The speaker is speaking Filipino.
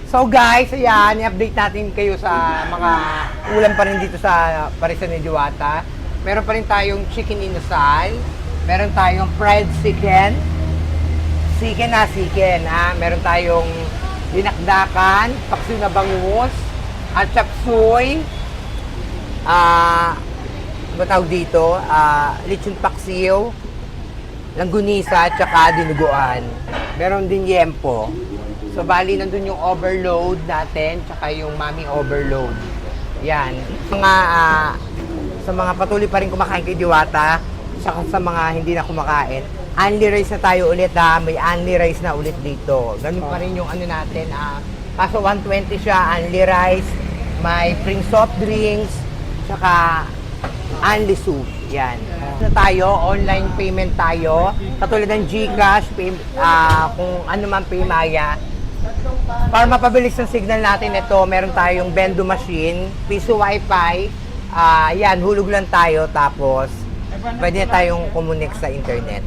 So guys, ayan, i-update natin kayo sa mga ulam pa rin dito sa Parisan ni Diwata. Meron pa rin tayong chicken inasal. Meron tayong fried chicken. Chicken ha. Meron tayong dinakdakan, paksiw na bangus, at chapsuy. Ano tawag dito? Lechon paksiw, langgunisa, at saka dinuguan. Meron din yempo. So, bali, nandun yung overload natin, tsaka yung mami overload. Yan. Sa mga patuloy pa rin kumakain kay Diwata, tsaka sa mga hindi na kumakain, only rice na tayo ulit ha. May only rice na ulit dito. Ganun pa rin yung ano natin. Kaso 120 siya, only rice, may spring soft drinks, tsaka only soup. Yan. Na tayo, online payment tayo. Katulad ng GCash, kung ano man Paymaya. Para mapabilis ang signal natin ito, meron tayong Bendo machine, piso wifi, yan, hulog lang tayo, tapos pwede na tayong kumunik sa internet.